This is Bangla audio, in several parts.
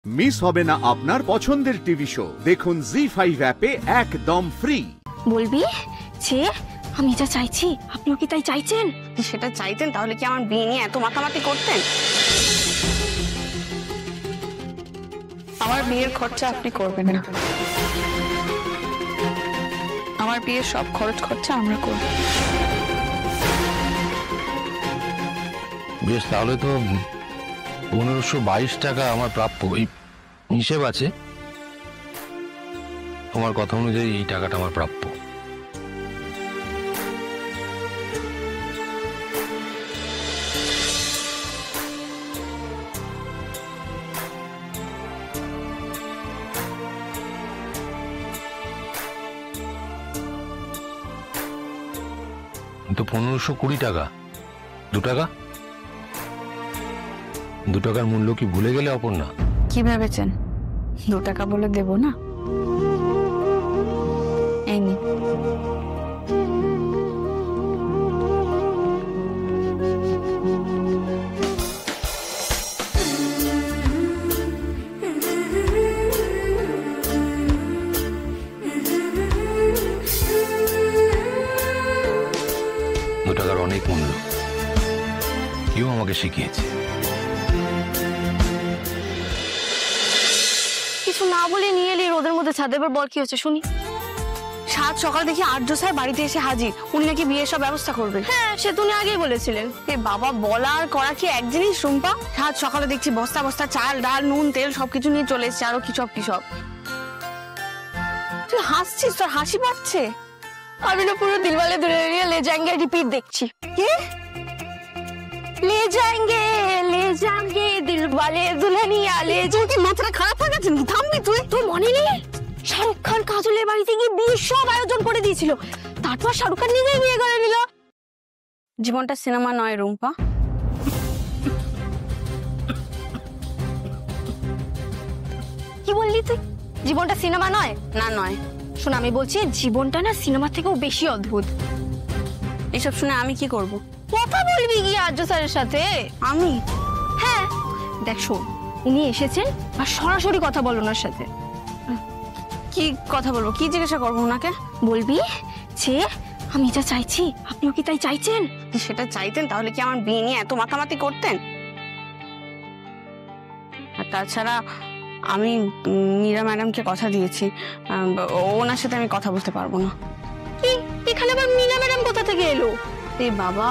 মিস হবে না আপনার পছন্দের টিভি শো। দেখুন জি5 অ্যাপে একদম ফ্রি। বলবি যে আমি যা চাইছি আপনিও কি তাই চাইছেন? সেটা চাইতেন তাহলে কি আমার বিয়ে নিয়ে এত মাতামাতি করতেন? আমার বিয়ের খরচা আপনি করবেন না, আমার বিয়ের সব খরচা আমরা করব। বেশ, তাহলে তো 1522 টাকা আমার প্রাপ্য এই হিসেব আছে। তোমার কথা অনুযায়ী এই টাকাটা আমার প্রাপ্য। তো 1520 টাকা, 2 টাকা, 2 টাকার মূল্য কি ভুলে গেলে অপর্ণা? কি ভেবেছেন 2 টাকা বলে দেব না? এই নি। টাকার অনেক মূল্য, কেউ আমাকে শিখিয়েছে। কিছু না বলে নিয়ে এলি রোদের মধ্যে ছাদে, এবার বল কি হচ্ছে শুনি। সাত সকাল দেখি আর্য স্যার বাড়িতে এসে হাজির, উনি নাকি বিয়ের সব ব্যবস্থা করবেন। হ্যাঁ সে তো উনি আগেই বলেছিলেন। এ বাবা, বলা আর করা কি এক জিনিস রুম্পা? সাত সকালে দেখছি বস্তা বস্তা চাল ডাল নুন তেল সবকিছু নিয়ে চলে এসছে, আরো কি সব তুই হাসছিস? তোর হাসি পাচ্ছে? আমি না পুরো দিলওয়ালে দুলহানিয়া লে যাएंगे রিপিট দেখছি। কি ले जाएंगे दिलवाले दुल्हनिया ले তুই কি মাথাটা খারাপ হয়ে গেছে? থামবি তুই? তোর মনে নেই শাহরুখ খান কাজলের বাড়িতে গিয়ে বিয়ের সব আয়োজন করে দিয়েছিল, তারপর শাহরুখ খান নিজেই বিয়ে করে নিল। জীবনটা সিনেমা নয় রুম্পা। কি বললি তুই? জীবনটা সিনেমা নয়? না নয়। শোন আমি বলছি জীবনটা না সিনেমা থেকেও বেশি অদ্ভুত। এসব শুনে আমি কি করব? কথা বলবি গিয়ে আর্য স্যারের সাথে। আমি? হ্যাঁ দেখ শোন, উনি এসেছেন আর সরাসরি কথা বল ওনার সাথে। কি কথা বলবো? কি জিজ্ঞাসা করবো ওনাকে? বলবি যে আমি যা চাইছি আপনিও কি তাই চাইছেন? সেটা চাইতেন তাহলে কি আমার বিয়ে নিয়ে এত মাতামাতি করতেন? আর তাছাড়া আমি মীরা ম্যাডামকে কথা দিয়েছি, ওনার সাথে আমি কথা বলতে পারবো না। কি এখানে আবার মীরা ম্যাডাম কোথা থেকে এলো? এ বাবা,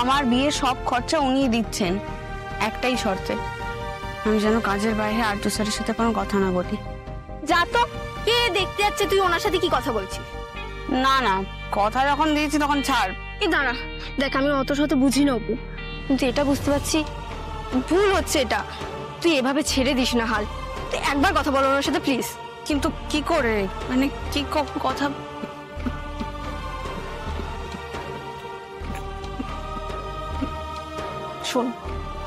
আমার বিয়ের সব খরচা উনিই দিচ্ছেন, একটাই শর্তে আমি যেন কাজের বাইরে আর্য স্যারের সাথে কোনো কথা না বলি। যা তো, কে দেখতে যাচ্ছে তুই ওনার সাথে কি কথা বলছিস? না না, কথা যখন দিয়েছি তখন ছাড়। এই দাঁড়া, দেখ আমি অত শত বুঝি না অপু, কিন্তু এটা বুঝতে পারছি ভুল হচ্ছে এটা। তুই এভাবে ছেড়ে দিস না হাল, তুই একবার কথা বল ওনার সাথে প্লিজ। কিন্তু কি করে, মানে কি কথা? শোন,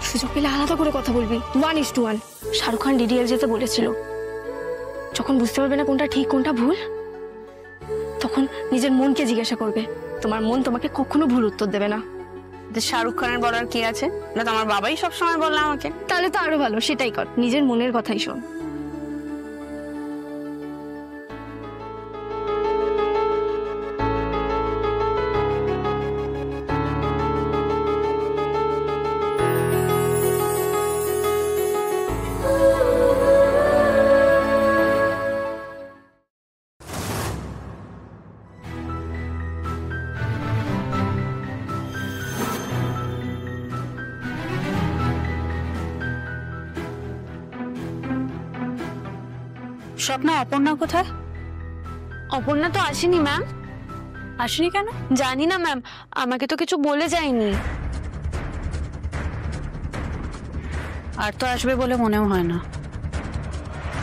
সুযোগ পেলে আলাদা করে কথা বলবি, 1:1। শাহরুখ খান ডিডিএল যেতে বলেছিল, যখন বুঝতে পারবে না কোনটা ঠিক কোনটা ভুল, তখন নিজের মনকে জিজ্ঞাসা করবে। তোমার মন তোমাকে কখনো ভুল উত্তর দেবে না। শাহরুখ খানের বলার কি আছে? না তো আমার বাবাই সবসময় বললো আমাকে। তাহলে তো আরো ভালো, সেটাই কর, নিজের মনের কথাই শোন। স্বপ্না, অপর্ণা কোথায়? অপর্ণা তো আসেনি ম্যাম। আসেনি কেন? জানি না ম্যাম, আমাকে তো কিছু বলে যায়নি। আর তো আসবে বলে মনেও হয় না।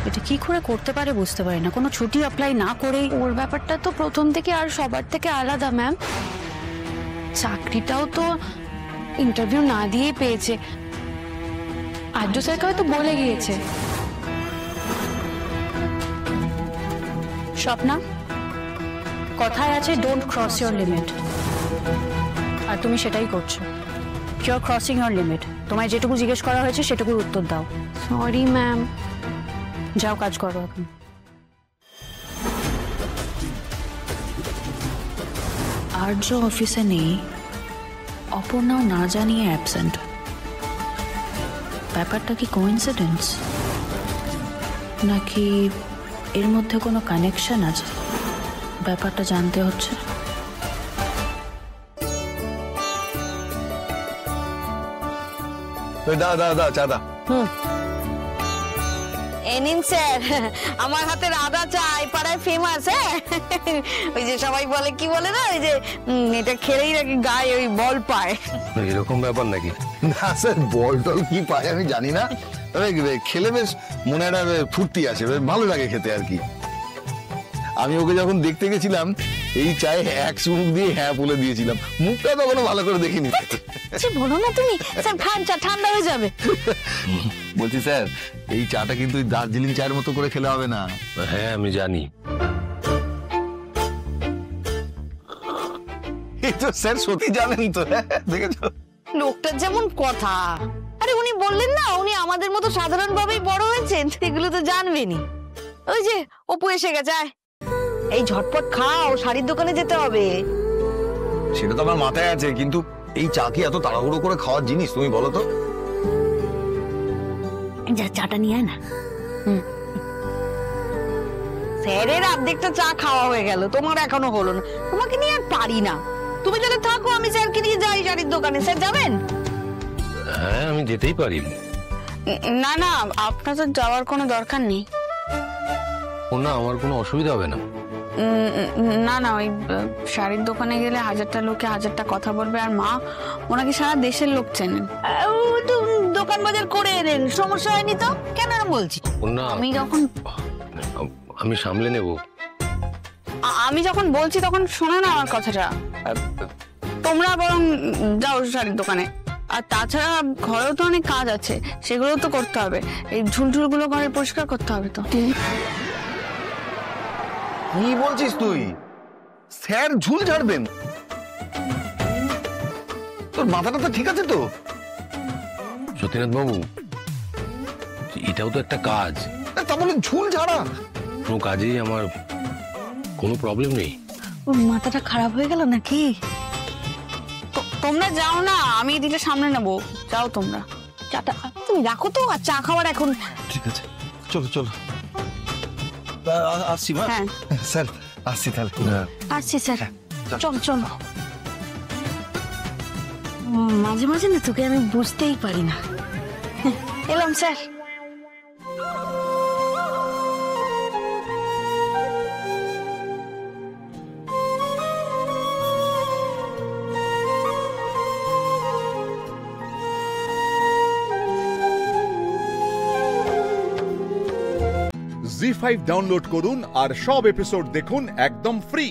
এটা কি করে করতে পারে বুঝতে পারি না, কোনো ছুটি অ্যাপ্লাই না করে। ওর ব্যাপারটা তো প্রথম থেকে আর সবার থেকে আলাদা ম্যাম। চাকরিটাও তো ইন্টারভিউ না দিয়ে পেয়েছে, আর্য স্যারকে হয়তো বলে গিয়েছে। স্বপ্না, কথায় আছে ডোন্ট ক্রস ইওর লিমিট, আর তুমি সেটাই করছো। Your crossing your limit. তোমায় যেটুকু জিজ্ঞেস করা হয়েছে সেটুকুর উত্তর দাও। Sorry ma'am. যাও কাজ করো এখন। আর্য অফিসে নেই, অপর্ণাও না জানিয়ে অ্যাবসেন্ট। ব্যাপারটা কি কোইন্সিডেন্স, নাকি এর মধ্যে কোনো কানেকশন আছে? ব্যাপারটা জানতে হচ্ছে। দা চা দা। এ নিন স্যার, আমার হাতের আদা চা এই পাড়ায় ফেমাস। হ্যাঁ, ওই যে সবাই বলে, কি বলে না, ওই যে এটা খেলেই নাকি গায়ে ওই বল পায়। এরকম ব্যাপার নাকি? না স্যার, বল টল কি পায় আমি জানি না, তবে খেলে বেশ মনে একটা ফুর্তি আছে, বেশ ভালো লাগে খেতে আর কি। আমি ওকে যখন দেখতে গেছিলাম এই চায়ে এক চুমুক দিয়ে হ্যাঁ বলে দিয়েছিলাম, মুখটা তখনো ভালো করে দেখিনি। বলো না তুমি, স্যার খান, চা ঠান্ডা হয়ে যাবে। বলছি স্যার, এই চাটা কিন্তু দার্জিলিং চায়ের মতো করে খেলে হবে না। হ্যাঁ আমি জানি। এই তো স্যার সত্যি জানেন তো, দেখেছো? লোকটার যেমন কথা। আরে উনি বললেন না উনি আমাদের মতো সাধারণ ভাবেই বড় হয়েছেন, এগুলো তো জানবেনি। ওই যে অপু এসে গেছে, আয়। এই ঝটপট খাও, শাড়ির দোকানে যেতে হবে। সেটা তো আমার মাথায় আছে, কিন্তু এই চা কি এত তাড়াহুড়ো করে খাওয়ার জিনিস তুমি বলো তো? যা চাটা নিয়ে আয় না। স্যারের অর্ধেকটা চা খাওয়া হয়ে গেল, তোমার এখনো হলো না। তোমাকে নিয়ে আর পারি না। তুমি তাহলে থাকো, আমি স্যারকে নিয়ে যাই শাড়ির দোকানে। স্যার যাবেন? হ্যাঁ আমি যেতেই পারি। না না, আপনার তো যাওয়ার কোনো দরকার নেই। ও না, আমার কোনো অসুবিধা হবে না। না না, ওই শাড়ির দোকানে গেলে 1000টা লোকে 1000টা কথা বলবে, আর মা ওনাকে সারা দেশের লোক চেনেন। দোকান বাজার করে এলেন, সমস্যা হয়নি তো? কেন বলছি, আমি যখন আমি সামলে নেব। আমি যখন বলছি তখন শোনো না আমার কথাটা। তোমরা বরং যাও শাড়ির দোকানে। আর তাছাড়া ঘরেও তো অনেক কাজ আছে, সেগুলো তো করতে হবে। এই ঝুলঝুলগুলো ঘরে পরিষ্কার করতে হবে তো। কি বলছিস তুই? স্যার ঝুল ঝাড়বেন? তোর মাথাটা তো ঠিক আছে তো? সত্যিনাথ বাবু, এটাও তো একটা কাজ। তা বলে ঝুল ঝাড়া? কোনো কাজেই আমার কোনো প্রবলেম নেই। ওর মাথাটা খারাপ হয়ে গেল নাকি? তোমরা যাও না, আমি দিলে সামনে নেবো। যাও তোমরা, চাটা তুমি রাখো তো, আর চা খাওয়ার এখন। ঠিক আছে, চলো চলো। আসছি মা। হ্যাঁ স্যার, আসছি তাহলে। আসছি স্যার, চল চল। মাঝে মাঝে না তোকে আমি বুঝতেই পারি না। এলাম স্যার। জি5 ডাউনলোড করুন আর সব এপিসোড দেখুন একদম ফ্রি।